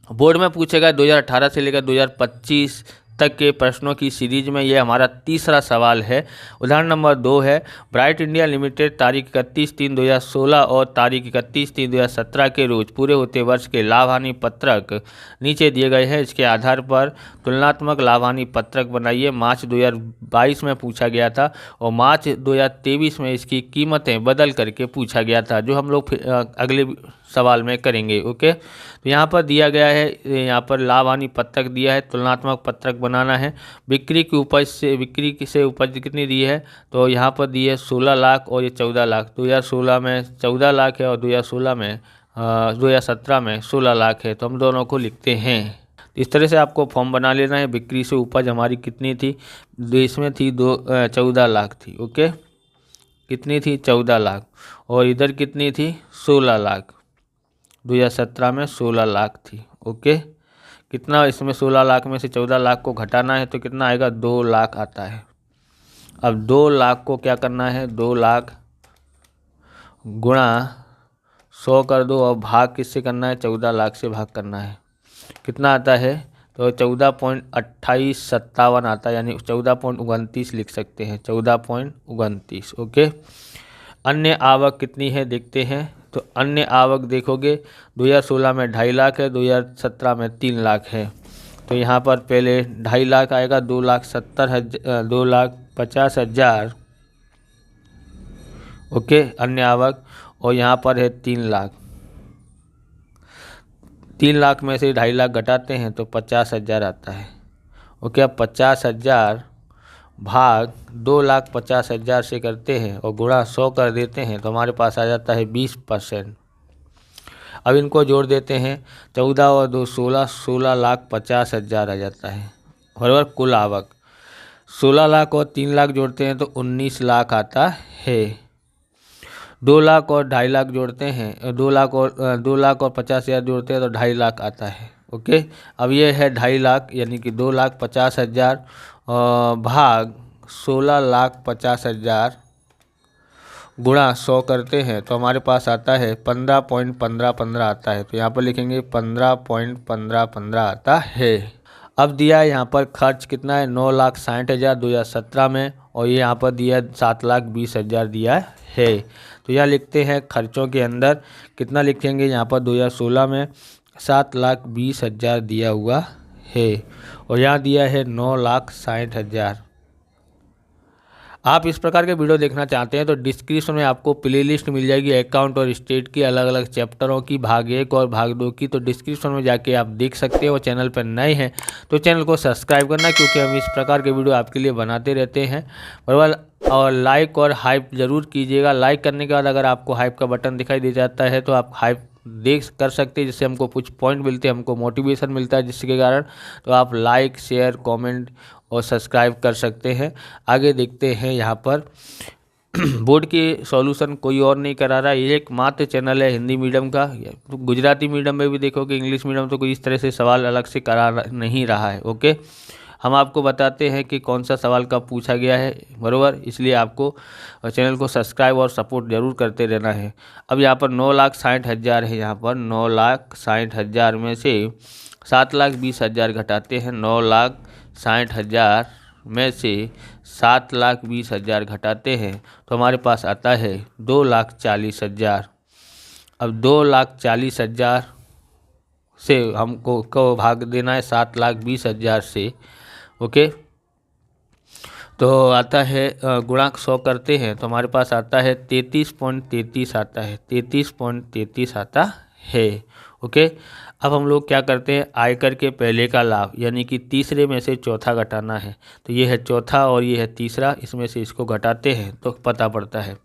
Board में पूछेगा 2018 से लेकर 2025 तक के प्रश्नों की सीरीज में ये हमारा तीसरा सवाल है। उदाहरण नंबर 2 है, ब्राइट इंडिया लिमिटेड तारीख 31/3/2016 और तारीख 31/3/2017 के रोज पूरे होते वर्ष के लाभ हानि पत्रक नीचे दिए गए हैं। इसके आधार पर तुलनात्मक लाभ हानि पत्रक बनाइए। मार्च 2022 में पूछा गया था और मार्च 2023 में इसकी कीमतें बदल करके पूछा गया था, जो हम लोग अगले सवाल में करेंगे। ओके, तो यहाँ पर दिया गया है, यहाँ पर लाभ हानि पत्रक दिया है, तुलनात्मक पत्रक बनाना है। बिक्री की उपज से उपज कितनी दी है, तो यहाँ पर दी है 16 लाख और ये 14 लाख। 2016 में 14 लाख है और 2017 में 16 लाख है, तो हम दोनों को लिखते हैं। इस तरह से आपको फॉर्म बना लेना है। बिक्री से उपज हमारी कितनी थी, इसमें थी 14 लाख थी। ओके, कितनी थी, 14 लाख, और इधर कितनी थी, 16 लाख। 2017 में 16 लाख थी। ओके, कितना इसमें 16 लाख में से 14 लाख को घटाना है तो कितना आएगा, 2 लाख आता है। अब 2 लाख को क्या करना है, 2 लाख गुणा 100 कर दो और भाग किससे करना है, 14 लाख से भाग करना है। कितना आता है, तो 14.2857 आता है, यानी 14.29 लिख सकते हैं, 14.29। ओके, अन्य आवक कितनी है देखते हैं। तो अन्य आवक देखोगे 2016 में 2.5 लाख है, 2017 में 3 लाख है। तो यहाँ पर पहले 2.5 लाख आएगा, 2,50,000। ओके, अन्य आवक, और यहाँ पर है 3 लाख। 3 लाख में से 2.5 लाख घटाते हैं तो 50,000 आता है। ओके, अब 50,000 भाग 2,50,000 से करते हैं और गुणा 100 कर देते हैं तो हमारे पास आ जाता है 20%। अब इनको जोड़ देते हैं, 14 और 2 16, 16,50,000 आ जाता है। बराबर, कुल आवक 16 लाख और 3 लाख जोड़ते हैं तो 19 लाख आता है। 2 लाख और 2.5 लाख जोड़ते हैं, 2 लाख और 50,000 जोड़ते हैं तो 2.5 लाख आता है। ओके, अब ये है 2.5 लाख, यानी कि 2,50,000 भाग 16,50,000 गुणा 100 करते हैं तो हमारे पास आता है 15.1515 आता है। तो यहाँ पर लिखेंगे 15.1515 आता है। अब दिया है यहाँ पर खर्च कितना है, 9,60,000 2017 में, और ये यहाँ पर दिया 7,20,000 दिया है। तो यहाँ लिखते हैं खर्चों के अंदर कितना लिखेंगे, यहाँ पर 2016 में 7,20,000 दिया हुआ है और यहाँ दिया है 9,60,000। आप इस प्रकार के वीडियो देखना चाहते हैं तो डिस्क्रिप्शन में आपको प्लेलिस्ट मिल जाएगी अकाउंट और स्टेट की अलग अलग चैप्टरों की, भाग 1 और भाग 2 की। तो डिस्क्रिप्शन में जाके आप देख सकते हो। चैनल पर नए हैं तो चैनल को सब्सक्राइब करना, क्योंकि हम इस प्रकार के वीडियो आपके लिए बनाते रहते हैं। बराबर, और लाइक और हाइप ज़रूर कीजिएगा। लाइक करने के बाद अगर आपको हाइप का बटन दिखाई दे जाता है तो आप हाइप देख कर सकते हैं, जिससे हमको कुछ पॉइंट मिलते हैं, हमको मोटिवेशन मिलता है, जिसके कारण तो आप लाइक, शेयर, कमेंट और सब्सक्राइब कर सकते हैं। आगे देखते हैं यहाँ पर बोर्ड की सॉल्यूशन कोई और नहीं करा रहा है, ये एक मात्र चैनल है हिंदी मीडियम का। तो गुजराती मीडियम में भी देखोगे, इंग्लिश मीडियम तो कोई इस तरह से सवाल अलग से करा नहीं रहा है। ओके, हम आपको बताते हैं कि कौन सा सवाल कब पूछा गया है, बराबर, इसलिए आपको चैनल को सब्सक्राइब और सपोर्ट जरूर करते रहना है। अब यहाँ पर 9,60,000 है, यहाँ पर 9,60,000 में से 7,20,000 घटाते हैं। 9,60,000 में से 7,20,000 घटाते हैं तो हमारे पास आता है 2,40,000। अब 2,40,000 से हमको को भाग देना है 7,20,000 से। ओके, तो आता है गुणांक 100 करते हैं तो हमारे पास आता है 33.33 आता है, 33.33 आता है। ओके, अब हम लोग क्या करते हैं, आयकर के पहले का लाभ, यानी कि तीसरे में से चौथा घटाना है। तो ये है चौथा और ये है तीसरा, इसमें से इसको घटाते हैं तो पता पड़ता है।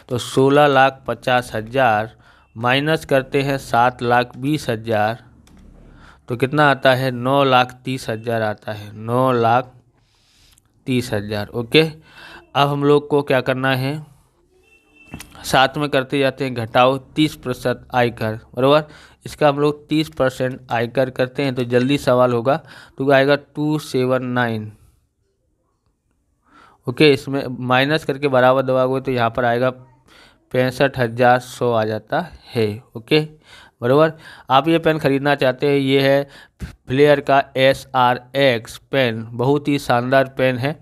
तो 16,50,000 माइनस करते हैं 7,20,000 तो कितना आता है, 9,30,000 आता है, 9,30,000। ओके, अब हम लोग को क्या करना है, साथ में करते जाते हैं, घटाओ 30% आयकर, बराबर। इसका हम लोग 30% आयकर करते हैं तो जल्दी सवाल होगा, तो आएगा 279। ओके, इसमें माइनस करके बराबर दबाओगे तो यहाँ पर आएगा 65,100 आ जाता है। ओके, बराबर। आप ये पेन ख़रीदना चाहते हैं, ये है फ्लेयर का SRX पेन, बहुत ही शानदार पेन है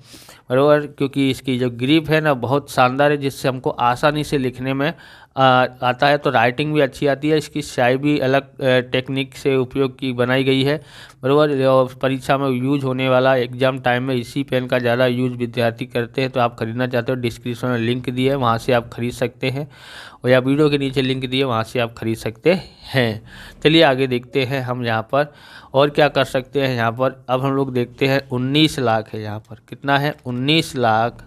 बराबर, क्योंकि इसकी जो ग्रिप है ना बहुत शानदार है, जिससे हमको आसानी से लिखने में आता है, तो राइटिंग भी अच्छी आती है। इसकी स्याही भी अलग टेक्निक से उपयोग की बनाई गई है बराबर, और परीक्षा में यूज होने वाला एग्जाम टाइम में इसी पेन का ज़्यादा यूज विद्यार्थी करते हैं। तो आप खरीदना चाहते हो, डिस्क्रिप्शन में लिंक दिए है, वहाँ से आप खरीद सकते हैं, और या वीडियो के नीचे लिंक दिए, वहाँ से आप खरीद सकते हैं। चलिए आगे देखते हैं हम यहाँ पर और क्या कर सकते हैं। यहाँ पर अब हम लोग देखते हैं 19 लाख है, यहाँ पर कितना है 19 लाख,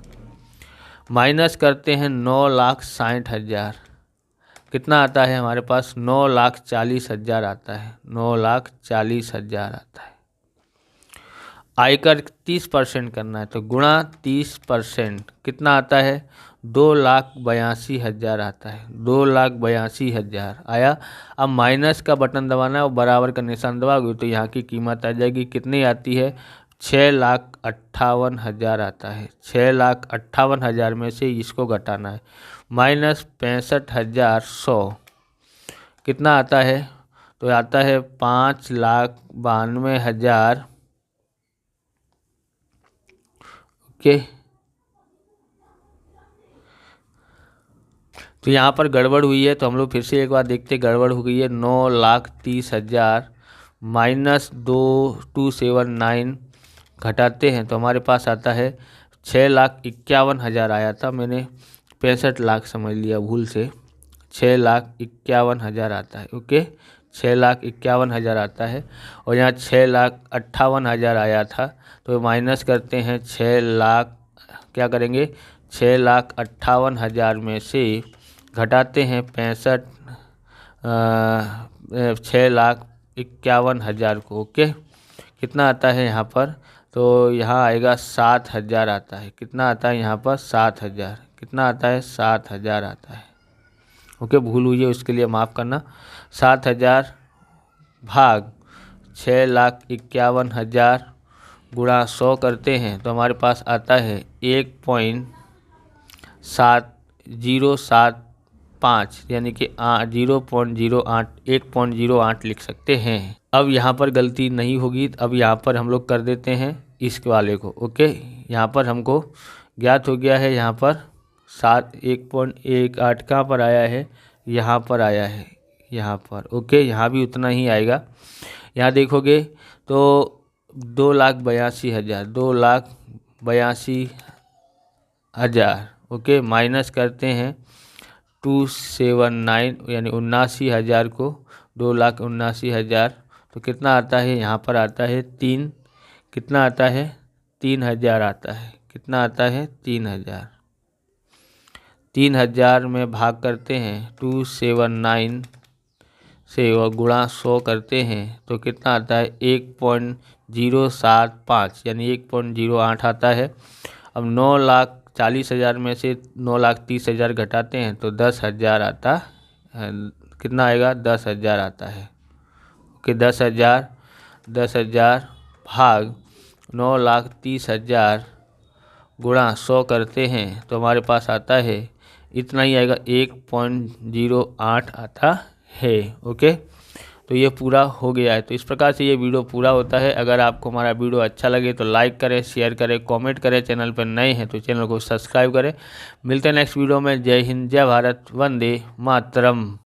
माइनस करते हैं 9,60,000, कितना आता है हमारे पास 9,40,000 आता है, 9,40,000 आता है। आयकर 30% करना है, तो गुणा 30% कितना आता है 2,82,000 आता है, 2,82,000 आया। अब माइनस का बटन दबाना है और बराबर का निशान दबाओगे तो यहाँ की कीमत आ जाएगी, कितनी आती है 6,58,000 आता है। 6,58,000 में से इसको घटाना है, माइनस 65,100 कितना आता है, तो आता है 5,92,000। ओके, तो यहाँ पर गड़बड़ हुई है, तो हम लोग फिर से एक बार देखते, गड़बड़ हो गई है। 9,30,000 माइनस 2,279 घटाते हैं तो हमारे पास आता है 6,51,000 आया था, मैंने 65 लाख समझ लिया भूल से, 6,51,000 आता है। ओके, 6,51,000 आता है, और यहाँ 6,58,000 आया था, तो माइनस करते हैं 6 लाख, क्या करेंगे 6,58,000 में से घटाते हैं 6,51,000 को। ओके, कितना आता है यहाँ पर, तो यहाँ आएगा 7,000 आता है, कितना आता है यहाँ पर 7,000, कितना आता है 7,000 आता है। ओके, भूल हुई है उसके लिए माफ़ करना। 7,000 भाग 6,51,000 गुणा 100 करते हैं तो हमारे पास आता है 1.7075, यानी कि 0.08 1.08 लिख सकते हैं। अब यहाँ पर गलती नहीं होगी, अब यहाँ पर हम लोग कर देते हैं इस वाले को। ओके, यहाँ पर हमको ज्ञात हो गया है, यहाँ पर 1.18 कहाँ पर आया है, यहाँ पर आया है, यहाँ पर। ओके, यहाँ भी उतना ही आएगा। यहाँ देखोगे तो 2,82,000, 2,82,000। ओके, माइनस करते हैं 279 यानी 79,000 को, 2,79,000, तो कितना आता है यहाँ पर आता है 3, कितना आता है 3,000 आता है, कितना आता है 3,000। 3,000 में भाग करते हैं 279 से और गुणा 100 करते हैं तो कितना आता है 1.075 यानी 1.08 आता है। अब 9,40,000 में से 9,30,000 घटाते हैं तो 10,000 आता है, कितना आएगा 10,000 आता है। ओके, 10,000 भाग 9,30,000 गुणा 100 करते हैं तो हमारे पास आता है इतना ही आएगा, 1.08 आता है। ओके, तो ये पूरा हो गया है। तो इस प्रकार से ये वीडियो पूरा होता है। अगर आपको हमारा वीडियो अच्छा लगे तो लाइक करें, शेयर करें, कमेंट करें। चैनल पर नए हैं तो चैनल को सब्सक्राइब करें। मिलते हैं नेक्स्ट वीडियो में। जय हिंद, जय भारत, वंदे मातरम।